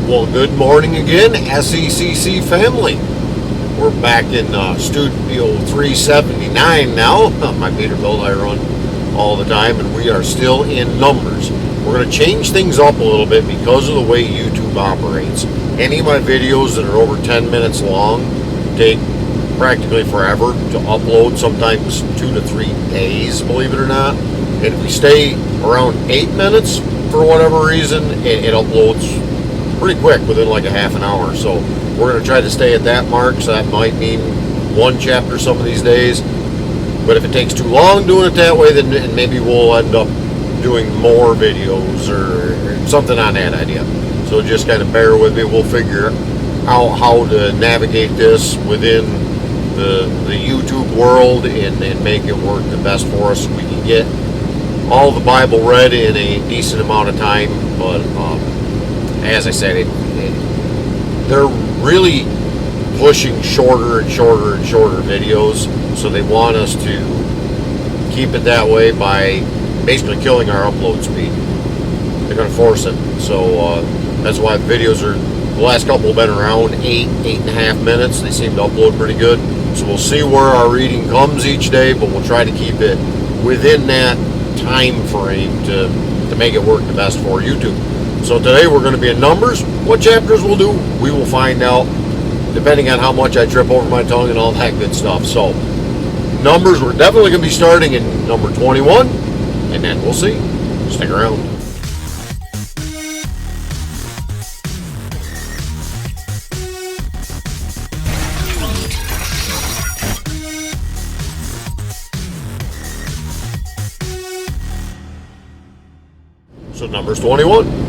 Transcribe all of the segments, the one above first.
Well, good morning again, SECC family. We're back in Studio 379 now. My meter bill I run all the time, and we are still in Numbers. We're going to change things up a little bit because of the way YouTube operates. Any of my videos that are over 10 minutes long take practically forever to upload, sometimes 2 to 3 days, believe it or not. And if we stay around 8 minutes, for whatever reason, it uploads pretty quick, within like a half an hour. So we're going to try to stay at that mark, so that might mean one chapter some of these days. But if it takes too long doing it that way, then maybe we'll end up doing more videos or something on that idea. So just kind of bear with me. We'll figure out how to navigate this within the YouTube world and make it work the best for us. We can get all the Bible read in a decent amount of time, but as I said, they're really pushing shorter and shorter and shorter videos, so they want us to keep it that way by basically killing our upload speed. They're going to force it. So that's why videos are, the last couple have been around 8.5 minutes. They seem to upload pretty good. So we'll see where our reading comes each day, but we'll try to keep it within that time frame to make it work the best for YouTube. So today we're going to be in Numbers. What chapters we'll do, we will find out, depending on how much I trip over my tongue and all that good stuff. So Numbers, we're definitely going to be starting in number 21, and then we'll see. Stick around. So Numbers 21.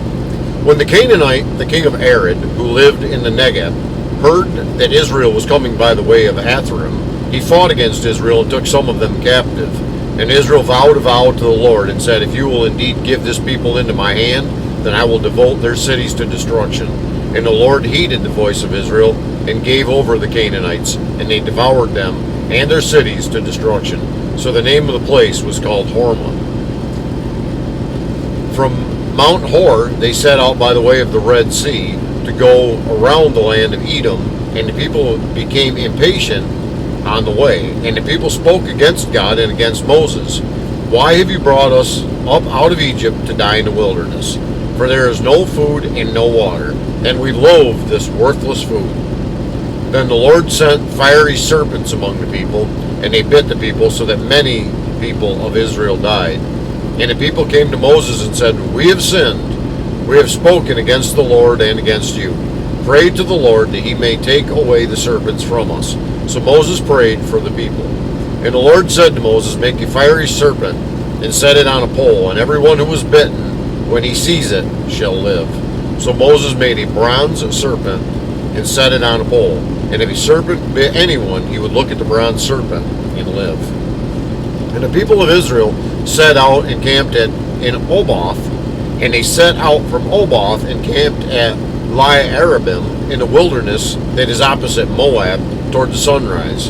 When the Canaanite, the king of Arad, who lived in the Negeb, heard that Israel was coming by the way of Atharim, he fought against Israel and took some of them captive. And Israel vowed a vow to the Lord and said, "If you will indeed give this people into my hand, then I will devote their cities to destruction." And the Lord heeded the voice of Israel and gave over the Canaanites, and they devoured them and their cities to destruction. So the name of the place was called Hormah. From Mount Hor they set out by the way of the Red Sea to go around the land of Edom, and the people became impatient on the way, and the people spoke against God and against Moses. "Why have you brought us up out of Egypt to die in the wilderness? For there is no food and no water, and we loathe this worthless food." Then the Lord sent fiery serpents among the people, and they bit the people, so that many people of Israel died. And the people came to Moses and said, "We have sinned. We have spoken against the Lord and against you. Pray to the Lord that he may take away the serpents from us." So Moses prayed for the people. And the Lord said to Moses, "Make a fiery serpent and set it on a pole, and everyone who is bitten, when he sees it, shall live." So Moses made a bronze serpent and set it on a pole. And if a serpent bit anyone, he would look at the bronze serpent and live. And the people of Israel set out and camped in Oboth, and they set out from Oboth and camped at Li-Arabim in the wilderness that is opposite Moab toward the sunrise.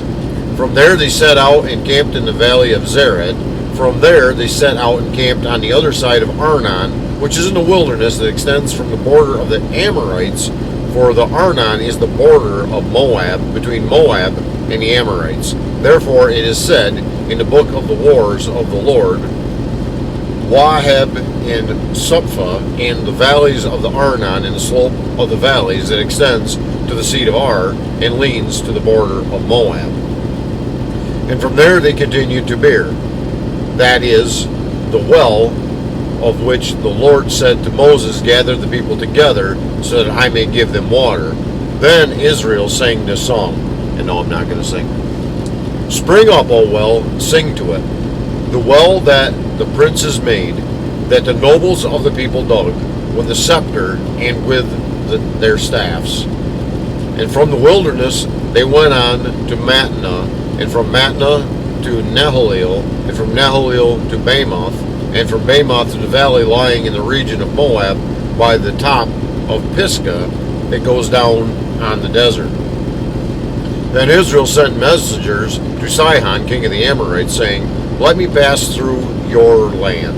From there they set out and camped in the valley of Zered. From there they set out and camped on the other side of Arnon, which is in the wilderness that extends from the border of the Amorites, for the Arnon is the border of Moab, between Moab and the Amorites. Therefore it is said in the book of the wars of the Lord, Waheb and Supha, and the valleys of the Arnon, and the slope of the valleys that extends to the seat of Ar and leans to the border of Moab. And from there they continued to Beer, that is, the well of which the Lord said to Moses, "Gather the people together so that I may give them water." Then Israel sang this song, and no, I'm not going to sing. "Spring up, O well, sing to it, the well that the princes made, that the nobles of the people dug, with the scepter and with their staffs. And from the wilderness they went on to Matnah, and from Matnah to Nahaliel, and from Nahaliel to Bamoth, and from Bamoth to the valley lying in the region of Moab by the top of Pisgah that goes down on the desert. Then Israel sent messengers to Sihon, king of the Amorites, saying, "Let me pass through your land.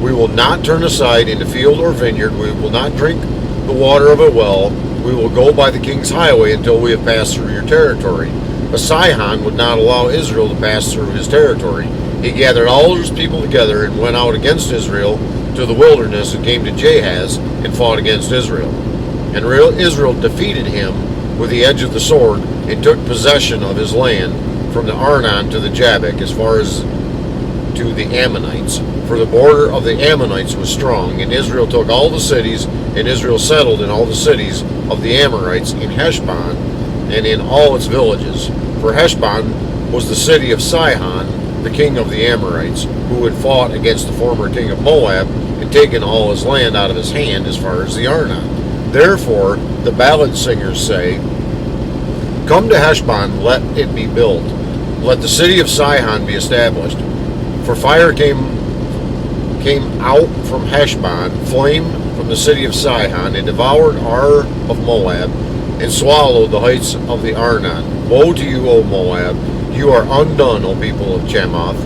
We will not turn aside into field or vineyard. We will not drink the water of a well, we will go by the king's highway until we have passed through your territory. But Sihon would not allow Israel to pass through his territory. He gathered all his people together and went out against Israel to the wilderness and came to Jahaz and fought against Israel. And Israel defeated him with the edge of the sword and took possession of his land from the Arnon to the Jabbok as far as to the Ammonites. For the border of the Ammonites was strong, and Israel took all the cities, and Israel settled in all the cities of the Amorites in Heshbon and in all its villages. For Heshbon was the city of Sihon, the king of the Amorites, who had fought against the former king of Moab and taken all his land out of his hand as far as the Arnon. Therefore the ballad singers say, "Come to Heshbon, let it be built. Let the city of Sihon be established. For fire came out from Heshbon, flame from the city of Sihon, and devoured Ar of Moab, and swallowed the heights of the Arnon. Woe to you, O Moab! You are undone, O people of Chemoth.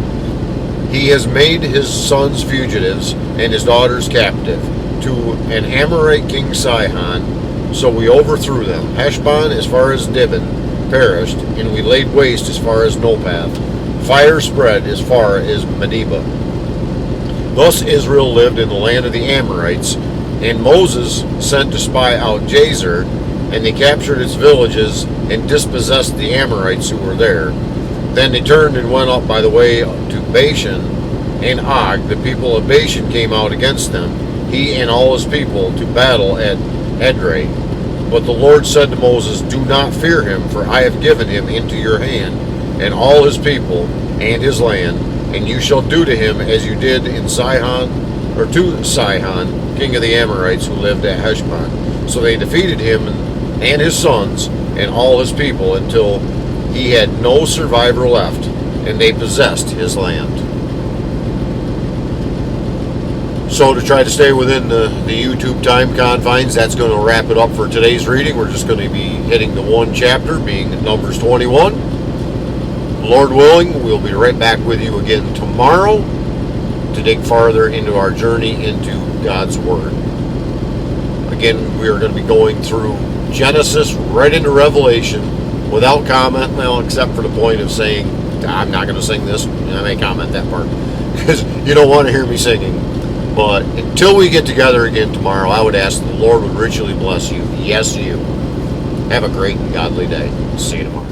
He has made his sons fugitives and his daughters captive to an Amorite king Sihon. So we overthrew them. Heshbon as far as Dibon perished, and we laid waste as far as Nopath. Fire spread as far as Medeba." Thus Israel lived in the land of the Amorites, and Moses sent to spy out Jazer, and they captured its villages and dispossessed the Amorites who were there. Then they turned and went up by the way to Bashan, and Og, the people of Bashan, came out against them, he and all his people, to battle at Edrei. But the Lord said to Moses, "Do not fear him, for I have given him into your hand, and all his people, and his land, and you shall do to him as you did in Sihon, or to Sihon, king of the Amorites, who lived at Heshbon." So they defeated him and his sons and all his people until he had no survivor left, and they possessed his land. So to try to stay within the YouTube time confines, that's going to wrap it up for today's reading. We're just going to be hitting the one chapter, being Numbers 21. Lord willing, we'll be right back with you again tomorrow to dig farther into our journey into God's Word. Again, we are going to be going through Genesis right into Revelation without comment, well, except for the point of saying, I'm not going to sing this. I may comment that part because you don't want to hear me singing. But until we get together again tomorrow, I would ask that the Lord would richly bless you. Yes, you. Have a great and godly day. See you tomorrow.